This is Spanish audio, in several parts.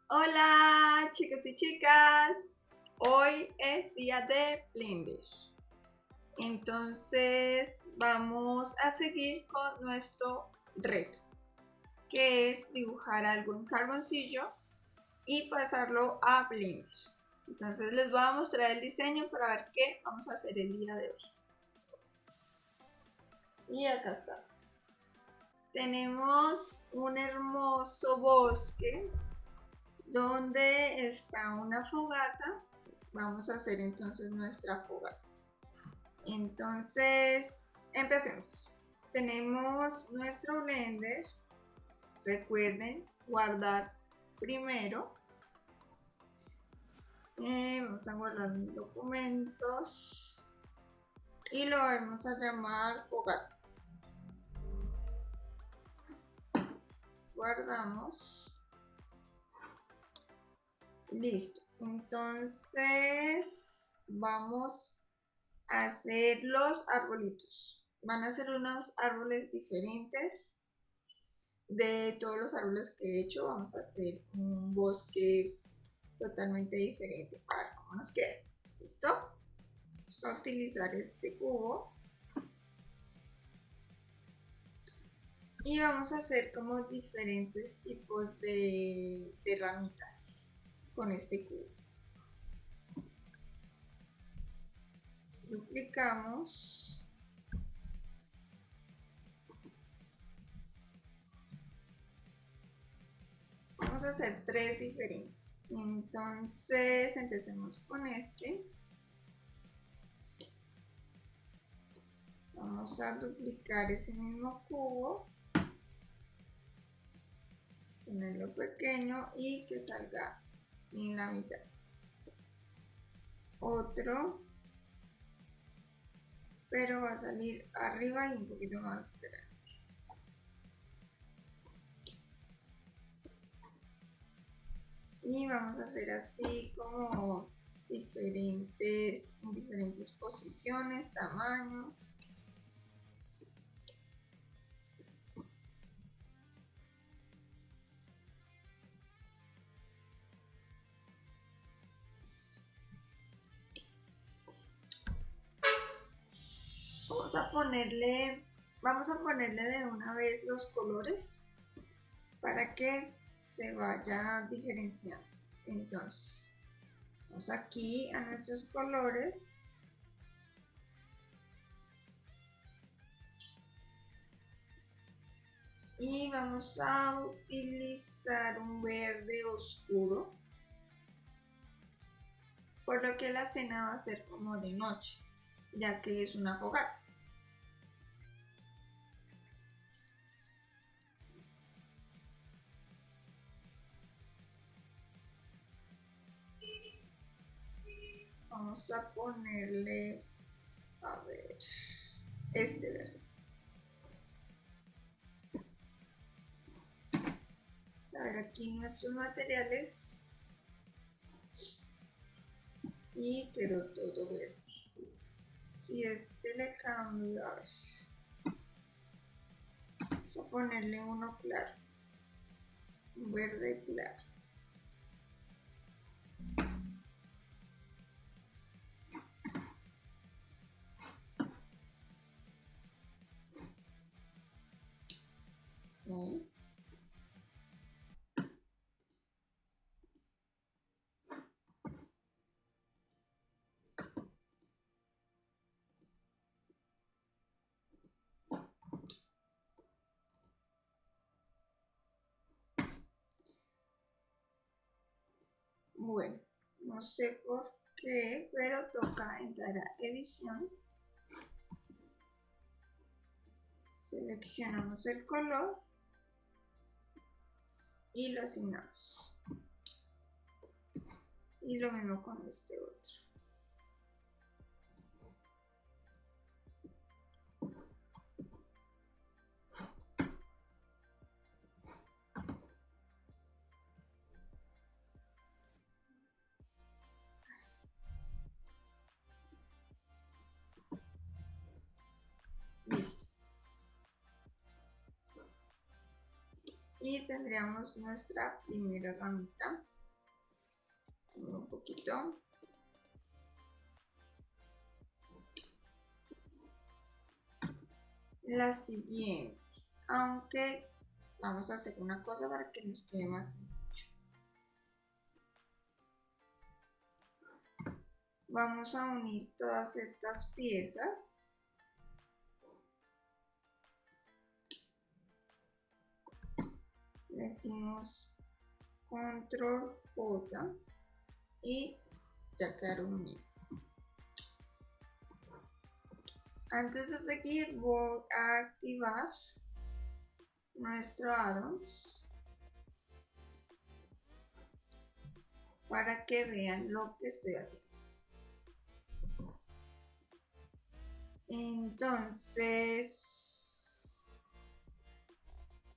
Hola chicos y chicas, hoy es día de Blender. Entonces vamos a seguir con nuestro reto, que es dibujar algo en carboncillo y pasarlo a Blender. Entonces les voy a mostrar el diseño para ver qué vamos a hacer el día de hoy. Y acá está. Tenemos un hermoso bosque donde está una fogata. Vamos a hacer entonces nuestra fogata. Entonces, empecemos. Tenemos nuestro Blender. Recuerden guardar primero. Vamos a guardar los documentos y lo vamos a llamar fogata. Guardamos. Listo. Entonces, vamos a hacer los arbolitos. Van a ser unos árboles diferentes de todos los árboles que he hecho. Vamos a hacer un bosque totalmente diferente para ver cómo nos queda. ¿Listo? Vamos a utilizar este cubo y vamos a hacer como diferentes tipos de ramitas con este cubo. Duplicamos. Vamos a hacer 3 diferentes. Entonces empecemos con este. Vamos a duplicar ese mismo cubo, ponerlo pequeño y que salga en la mitad. Otro, pero va a salir arriba y un poquito más grande. Y vamos a hacer así como en diferentes posiciones, tamaños. Vamos a ponerle de una vez los colores para que se vaya diferenciando. Entonces, vamos aquí a nuestros colores. Y vamos a utilizar un verde oscuro, por lo que la cena va a ser como de noche, ya que es una fogata. Vamos a ponerle, a ver, este verde. Vamos a ver aquí nuestros materiales y quedó todo verde. Si este le cambio, a ver, vamos a ponerle uno claro, un verde claro. Okay. Bueno, no sé por qué, pero toca entrar a edición. Seleccionamos el color y lo asignamos. Y lo mismo con este otro. Listo. Y tendríamos nuestra primera ramita. Un poquito. La siguiente, aunque vamos a hacer una cosa para que nos quede más sencillo. Vamos a unir todas estas piezas. Le decimos control J y ya quedaron unidas. Antes de seguir voy a activar nuestro add-ons para que vean lo que estoy haciendo. Entonces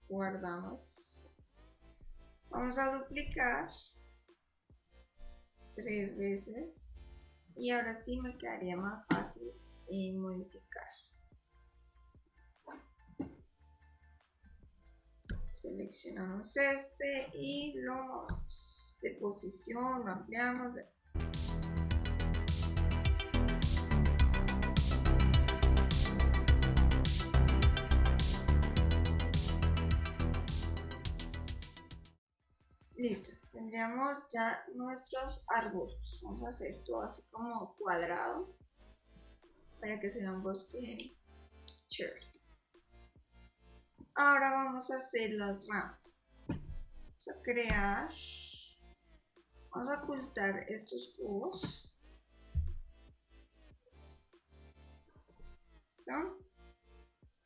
guardamos. Vamos a duplicar 3 veces y ahora sí me quedaría más fácil modificar. Seleccionamos este y lo movemos de posición, lo ampliamos. Listo, tendríamos ya nuestros arbustos. Vamos a hacer todo así como cuadrado para que sea un bosque chévere. Ahora vamos a hacer las ramas. Vamos a crear, vamos a ocultar estos cubos. ¿Listo?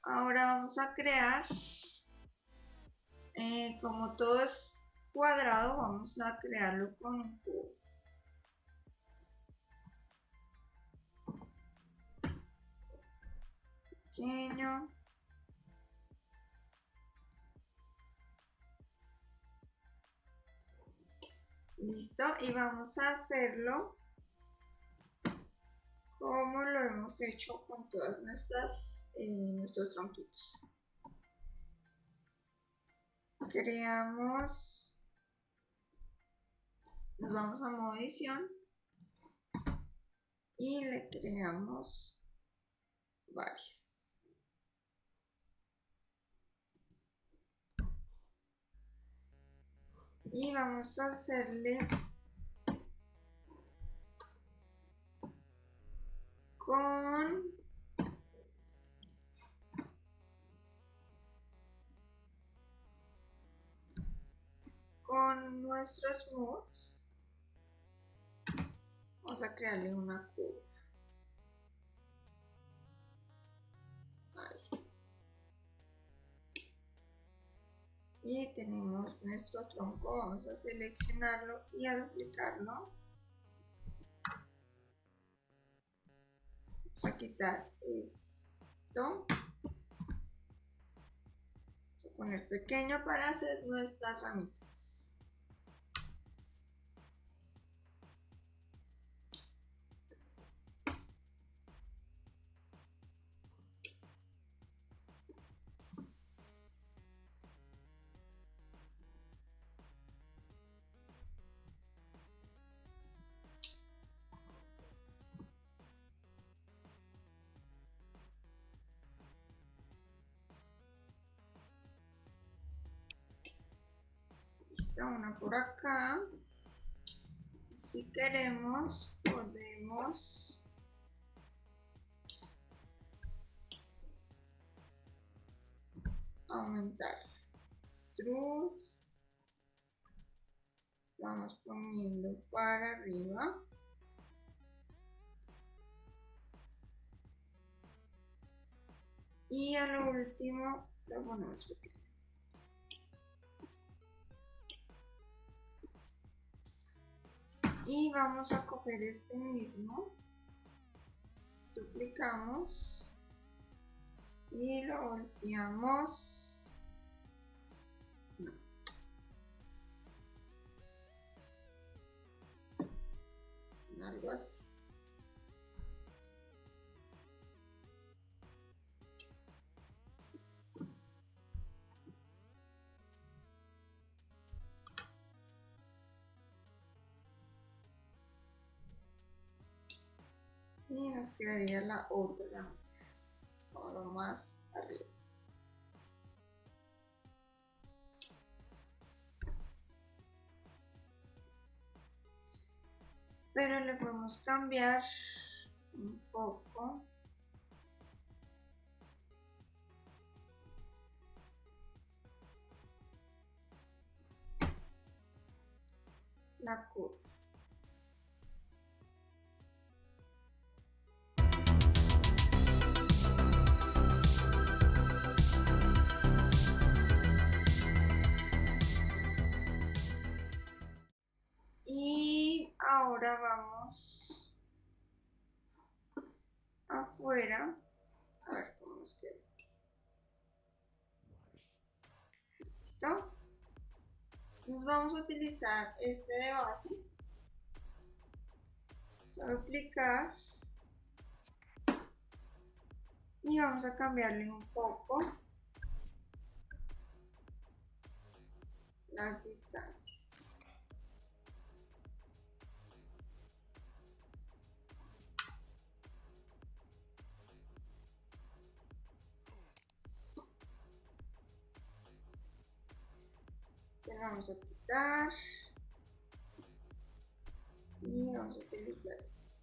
Ahora vamos a crear, como todo es cuadrado, vamos a crearlo con un cubo. Pequeño. Listo, y vamos a hacerlo como lo hemos hecho con todas nuestros tronquitos. Creamos, nos vamos a modo edición y le creamos varias. Y vamos a hacerle con nuestros mods. Vamos a crearle una curva. Ahí. Y tenemos nuestro tronco, vamos a seleccionarlo y a duplicarlo. Vamos a quitar esto. Vamos a poner pequeño para hacer nuestras ramitas. Una por acá. Si queremos podemos aumentar extrude, vamos poniendo para arriba y a lo último lo ponemos pequeño. Y vamos a coger este mismo, duplicamos y lo volteamos. No. Algo así. nos quedaría la otra, ahora más arriba. Pero le podemos cambiar un poco la curva. Y ahora vamos afuera a ver cómo nos queda. ¿Listo? Entonces vamos a utilizar este de base. Vamos a duplicar y vamos a cambiarle un poco las distancias. Este lo vamos a quitar y vamos a utilizar este.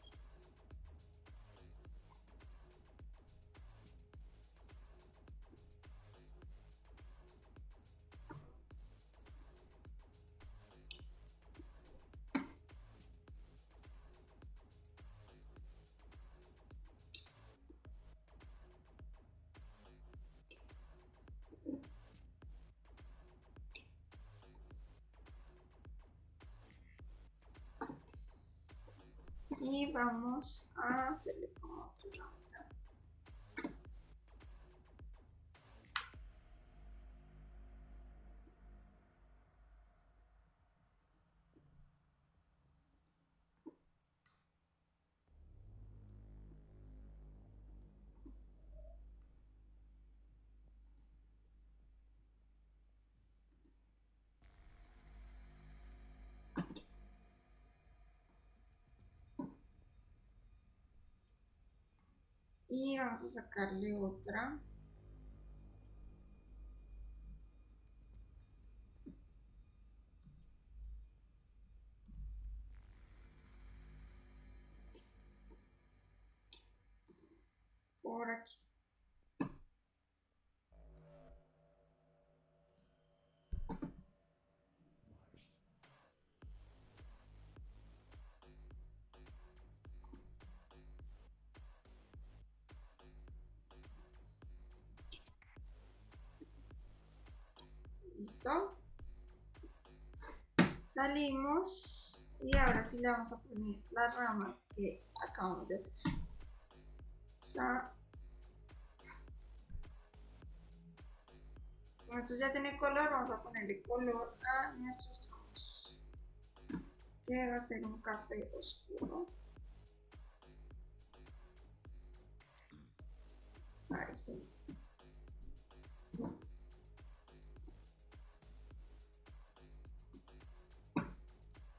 Y vamos a hacerle como otro lado. Y vamos a sacarle otra. Por aquí. ¿Listo? Salimos y ahora sí le vamos a poner las ramas que acabamos de hacer. Como esto ya tiene color, vamos a ponerle color a nuestros troncos, que va a ser un café oscuro. Ahí.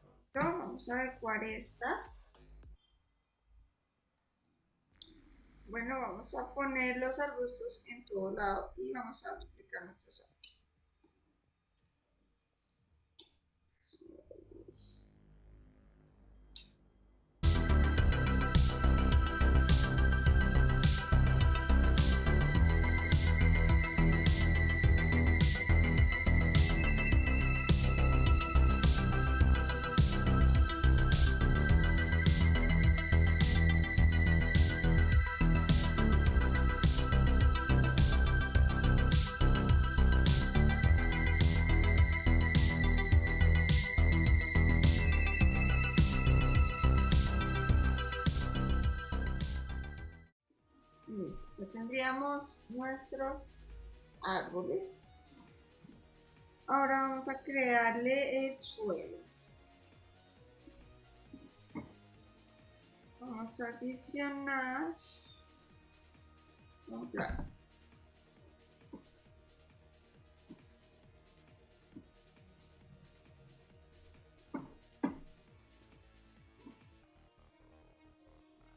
Listo, vamos a adecuar estas. Bueno, vamos a poner los arbustos en todo lado y vamos a duplicar nuestros árboles. Listo, ya tendríamos nuestros árboles. Ahora vamos a crearle el suelo. Vamos a adicionar un plano.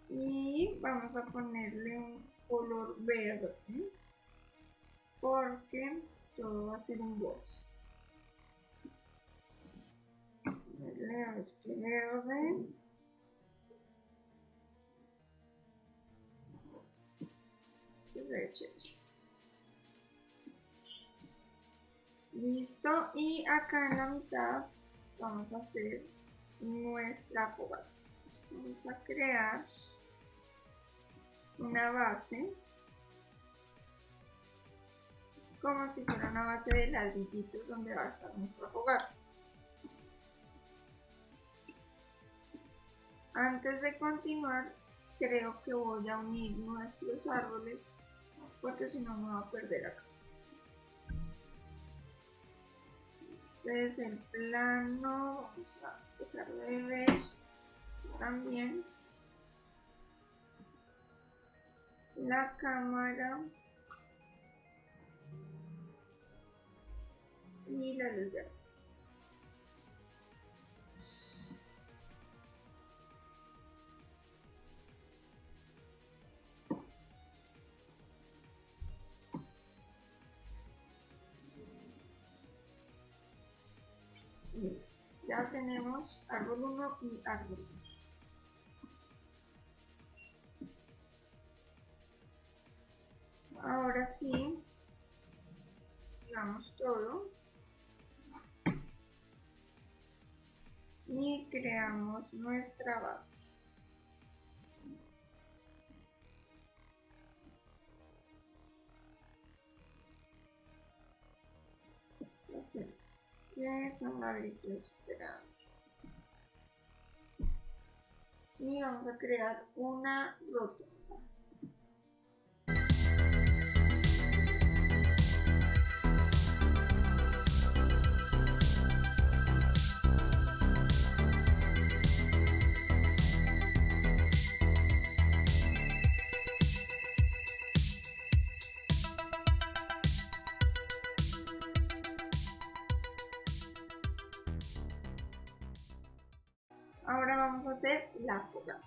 Y vamos a ponerle un color verde porque todo va a ser un bosque. Ponerle verde. Ese se ve chévere. Listo, y acá en la mitad vamos a hacer nuestra fogata. Vamos a crear una base como si fuera una base de ladrillitos donde va a estar nuestra fogata. Antes de continuar, creo que voy a unir nuestros árboles porque si no me va a perder acá. Entonces el plano, vamos a dejar de ver también la cámara y la luz ya. Listo, ya tenemos árbol 1 y árbol 2. Ahora sí, digamos todo y creamos nuestra base. Vamos a hacer que son ladrillos grandes y vamos a crear una rotonda. Ahora vamos a hacer la fogata.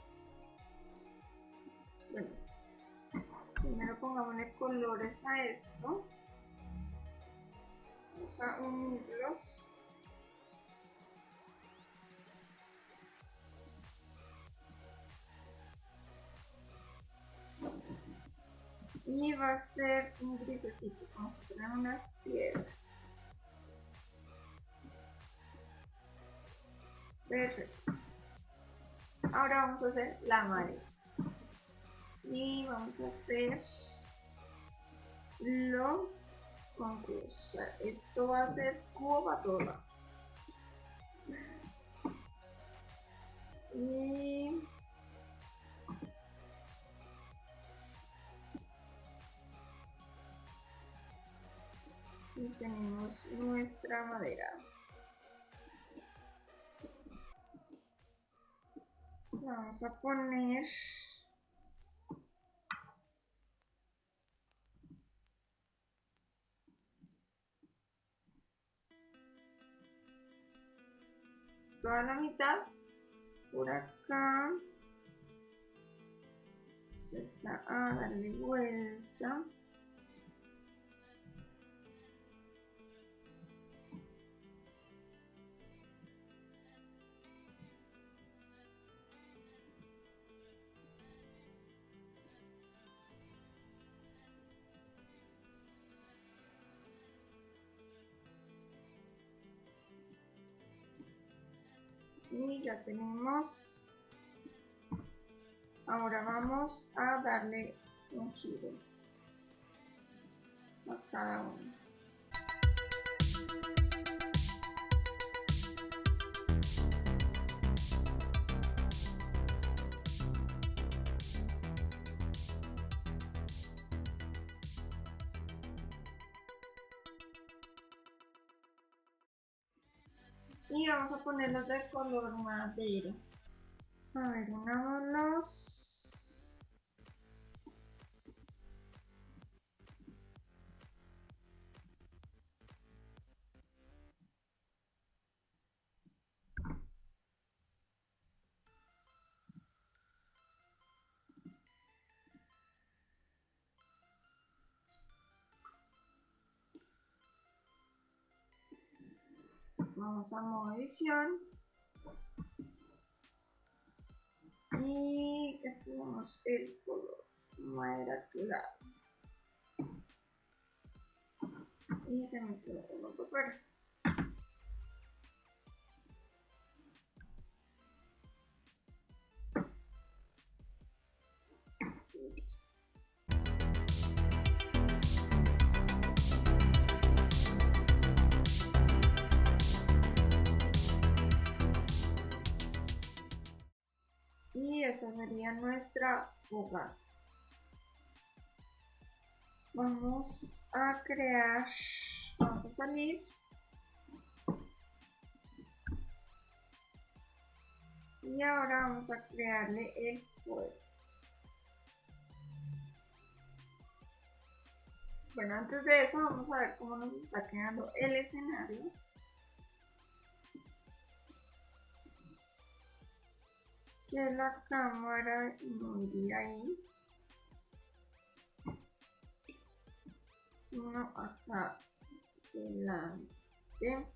Bueno, primero pongámosle colores a esto. Vamos a unirlos. Y va a ser un grisecito, como si fueran unas piedras. Perfecto. Ahora vamos a hacer la madera. Y vamos a hacer lo con cubos. O sea, esto va a ser cubo para todo lado. Y tenemos nuestra madera. Vamos a poner toda la mitad por acá. Vamos a darle vuelta. Y ya tenemos. Ahora vamos a darle un giro a cada uno. Y vamos a ponerlos de color madera. A ver, unámoslos. vamos a modo edición y escogemos el color madera claro y se me quedó uno por fuera. Listo. Y esa sería nuestra fogata. Vamos a crear, vamos a salir y ahora vamos a crearle el fuego. Bueno, antes de eso vamos a ver cómo nos está quedando el escenario. Que la cámara no iría ahí, sino acá delante.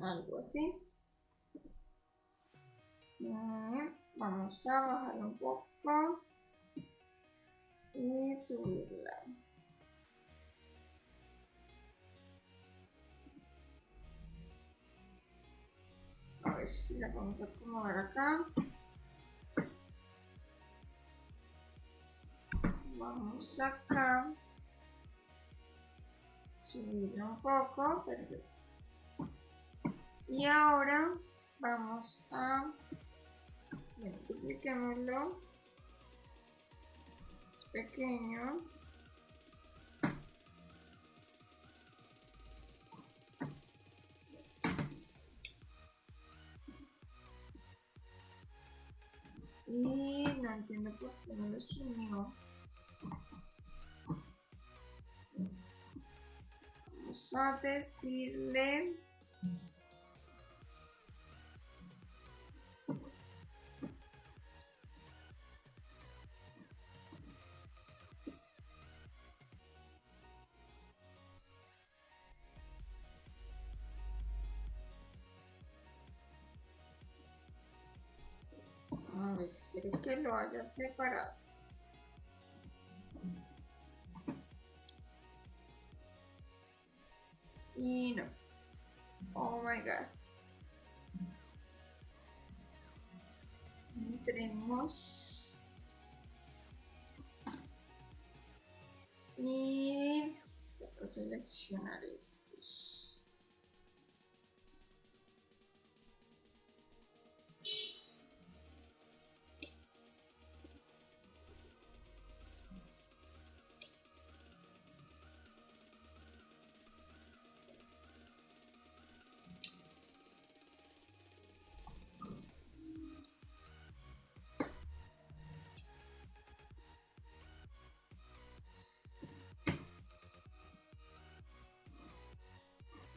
Algo así. Bien, vamos a bajarla un poco y subirla. A ver si la vamos a acomodar acá. Vamos acá. Subirla un poco. Perfecto. Y ahora vamos a... Bueno, dupliquémoslo. Es pequeño. Y no entiendo por qué no lo sumió. Vamos a decirle a ver, espero que lo haya separado. Y no. Oh my god. Entremos. Y tengo que seleccionar estos.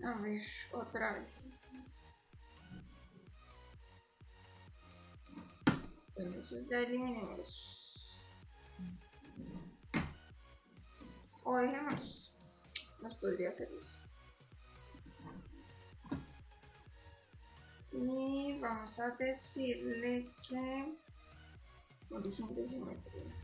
A ver, otra vez. Bueno, eso ya eliminemos. O dejémoslos. Nos podría servir. Y vamos a decirle que origen de geometría.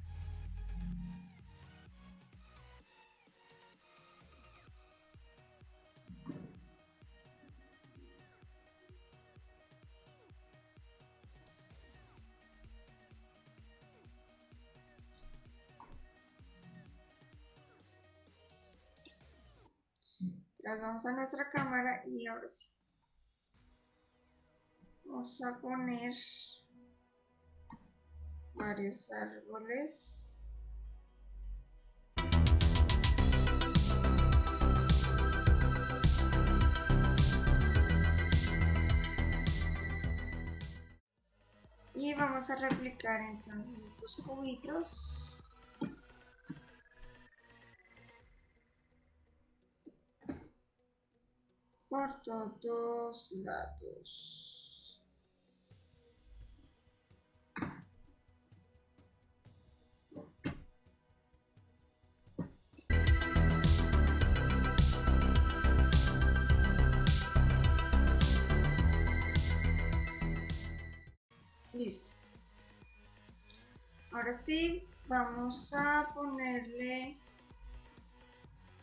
Vamos a nuestra cámara y ahora sí. Vamos a poner varios árboles. Y vamos a replicar entonces estos cubitos. Por todos lados. 。 . 。 . 。 . 。 . 。 . 。 . 。 . 。 . 。 . 。 . 。 . 。 . 。 。 . 。 。 . 。 。 。 。 。 。 。 。 。 。 。 。 。 。 。 。 。 。 。 。 。 . 。 。 . 。 . 。Ahora sí, vamos a ponerle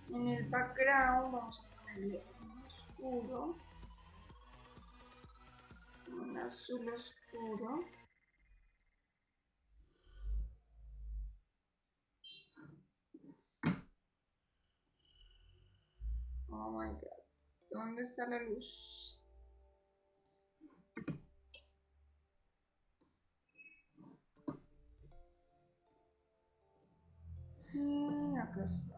en el background, vamos a ponerle un oscuro, un azul oscuro. Oh my god, ¿dónde está la luz? Acá está.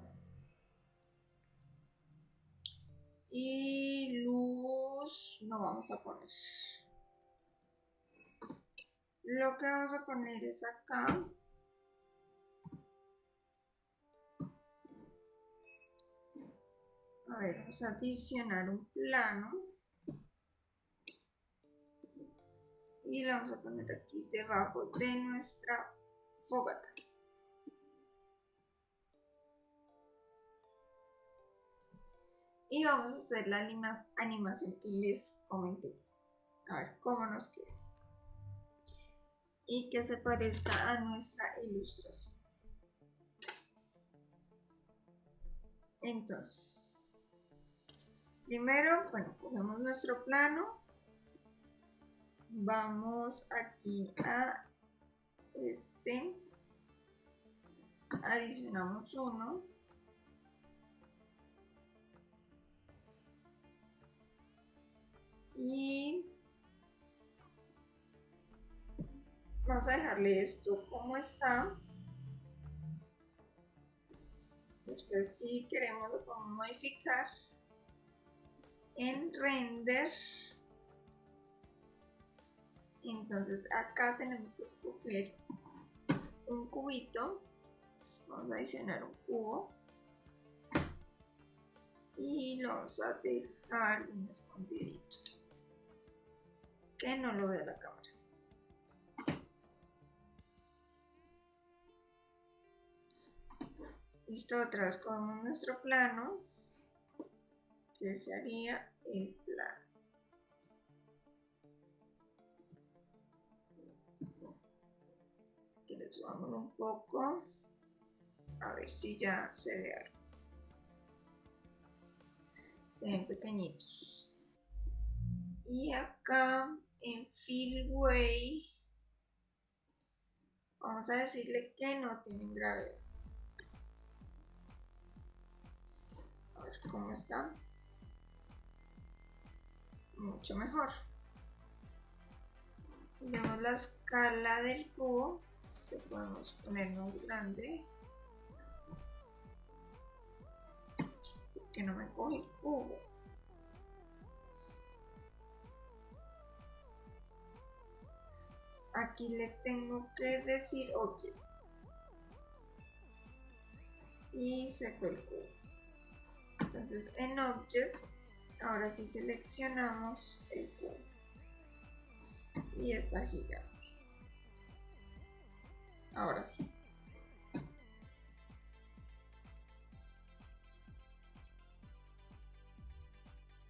Y luz no vamos a poner. Lo que vamos a poner es acá. A ver, vamos a adicionar un plano. Y lo vamos a poner aquí debajo de nuestra fogata. Y vamos a hacer la animación que les comenté. A ver cómo nos queda. Y que se parezca a nuestra ilustración. Entonces, primero, bueno, cogemos nuestro plano. Vamos aquí a este. Adicionamos uno. Y vamos a dejarle esto como está. Después, si queremos, lo podemos modificar en render. Entonces acá tenemos que escoger un cubito. Vamos a adicionar un cubo y lo vamos a dejar un escondidito que no lo vea la cámara. Listo, otra vez cogemos nuestro plano, que sería el plano. Que le subamos un poco, a ver si ya se ve algo. Se ven pequeñitos. Y acá en Fillway vamos a decirle que no tienen gravedad. A ver cómo está. Mucho mejor. Vemos la escala del cubo, que podemos poner más grande. Porque no me coge el cubo. Aquí le tengo que decir object. Y se fue el cubo. Entonces en object, ahora sí seleccionamos el cubo. Y está gigante. Ahora sí.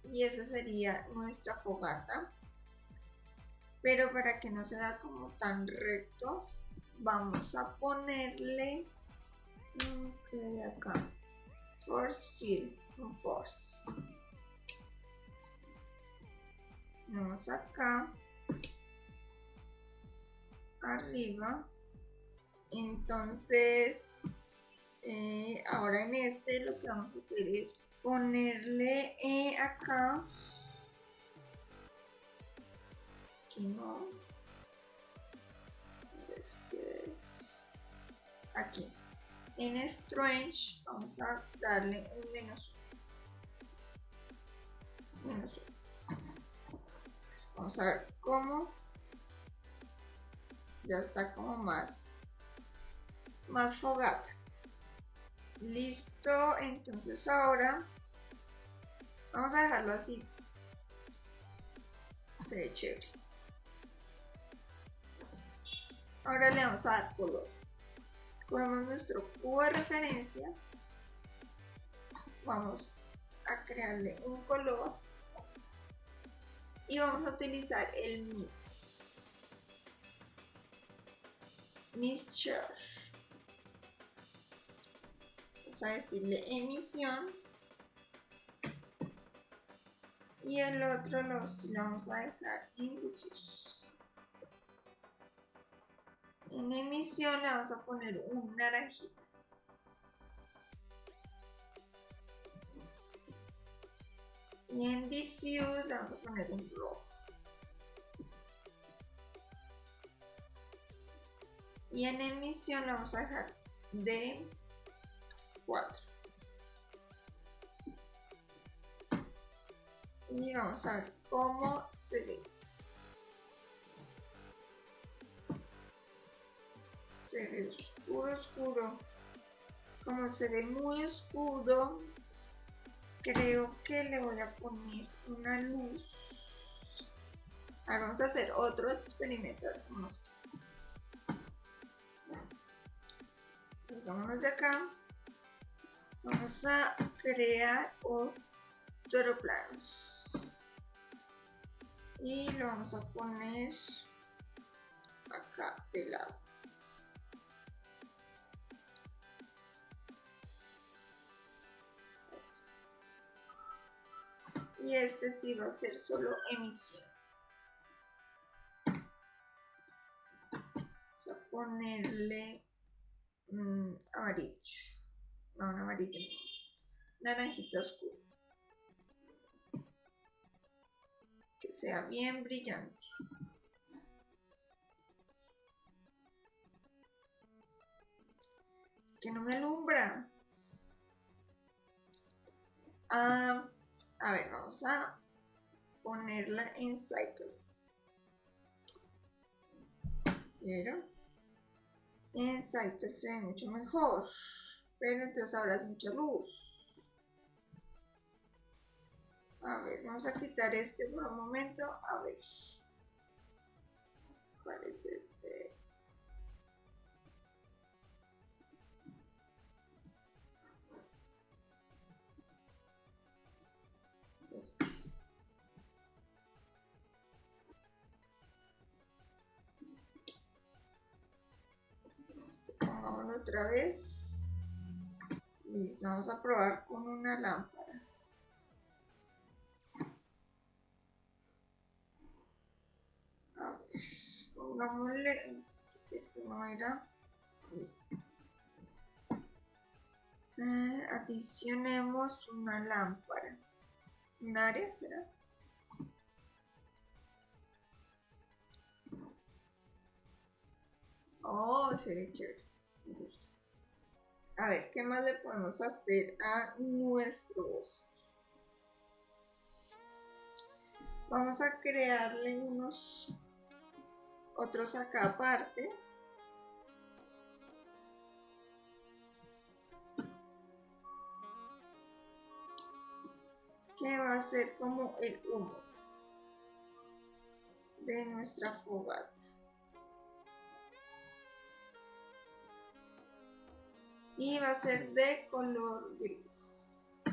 Y esa sería nuestra fogata. Pero para que no se vea como tan recto, vamos a ponerle acá force fill con force. Vamos acá arriba. Entonces ahora en este lo que vamos a hacer es ponerle acá, aquí no, es aquí en Strange vamos a darle un menos 1. Vamos a ver cómo ya está como más fogata. Listo, entonces ahora vamos a dejarlo así. Se ve chévere. Ahora le vamos a dar color. Cogemos nuestro cubo de referencia. Vamos a crearle un color. Y vamos a utilizar el mix. mixture. Vamos a decirle emisión. Y el otro lo vamos a dejar en diffuse. En emisión le vamos a poner un naranjita. Y en diffuse le vamos a poner un rojo. Y en emisión le vamos a dejar de 4. Y vamos a ver cómo se ve. Se ve oscuro, oscuro. Como se ve muy oscuro, creo que le voy a poner una luz. Ahora vamos a hacer otro experimento. Vámonos de acá. Vamos a crear otro plano. Y lo vamos a poner acá de lado. Así. Y este sí va a ser solo emisión. Vamos a ponerle amarillo. No, un amarillo no. Naranjita oscuro. Que sea bien brillante. Que no me alumbra. A ver, vamos a ponerla en cycles. ¿Vieron? En cycles se ve mucho mejor. Pero entonces ahora es mucha luz. A ver, vamos a quitar este por un momento. A ver. ¿Cuál es este? Este. Pongámoslo otra vez. Listo, vamos a probar con una lámpara. A ver, pongámosle el que no era. Listo. Adicionemos una lámpara. ¿Un área será? Oh, se ve chévere. Me gusta. A ver, ¿qué más le podemos hacer a nuestro bosque? Vamos a crearle unos otros acá aparte. Que va a ser como el humo de nuestra fogata. Y va a ser de color gris.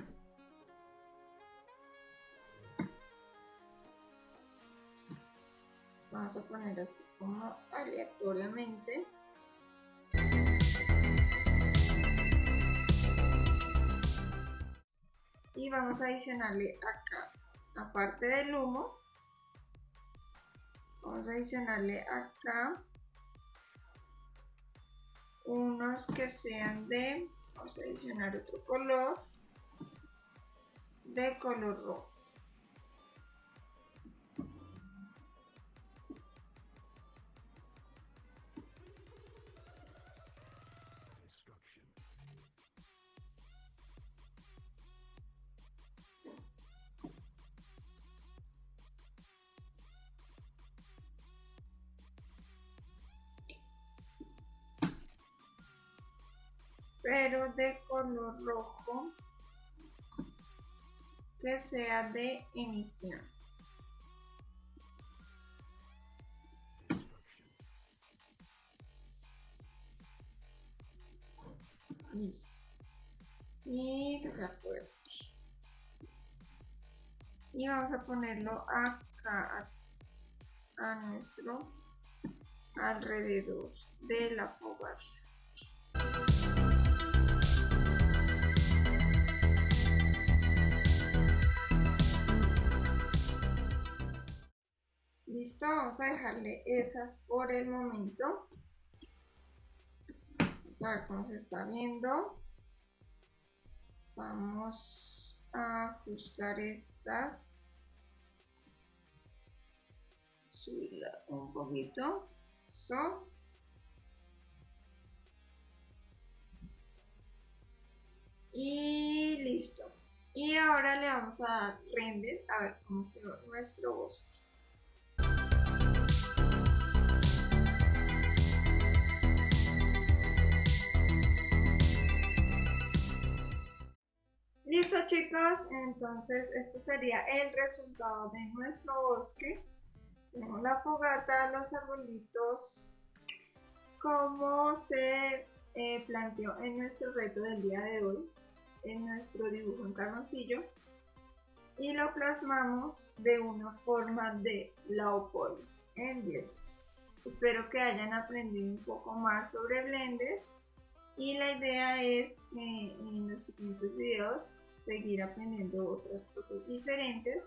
Entonces vamos a poner así como aleatoriamente. Y vamos a adicionarle acá, aparte del humo, vamos a adicionarle acá unos que sean de, vamos a adicionar otro color, de color rojo. Pero de color rojo que sea de emisión. Listo. Y que sea fuerte. Y vamos a ponerlo acá a nuestro alrededor de la fogata. Listo, vamos a dejarle esas por el momento. Vamos a ver cómo se está viendo. Vamos a ajustar estas. Subirla un poquito. Eso. Y listo. Y ahora le vamos a dar render a ver cómo quedó nuestro bosque. Listo chicos, entonces este sería el resultado de nuestro bosque. Tenemos la fogata, los arbolitos, como se planteó en nuestro reto del día de hoy, en nuestro dibujo en carboncillo, y lo plasmamos de una forma de low poly en Blender. Espero que hayan aprendido un poco más sobre Blender y la idea es que en los siguientes videos seguir aprendiendo otras cosas diferentes.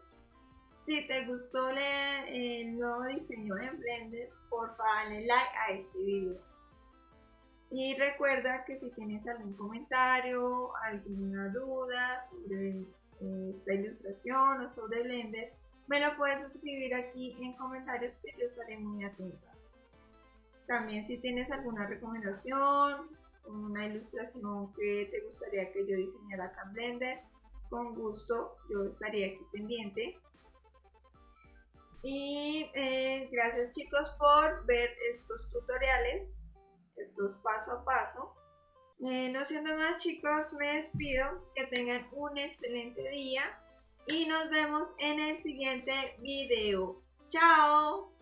Si te gustó el nuevo diseño en Blender, porfa dale like a este video. Y recuerda que si tienes algún comentario, alguna duda sobre esta ilustración o sobre Blender, me lo puedes escribir aquí en comentarios que yo estaré muy atenta. También si tienes alguna recomendación, una ilustración que te gustaría que yo diseñara acá en Blender, con gusto yo estaría aquí pendiente. Y gracias chicos por ver estos tutoriales, estos paso a paso. No siendo más chicos, me despido, que tengan un excelente día y nos vemos en el siguiente video. ¡Chao!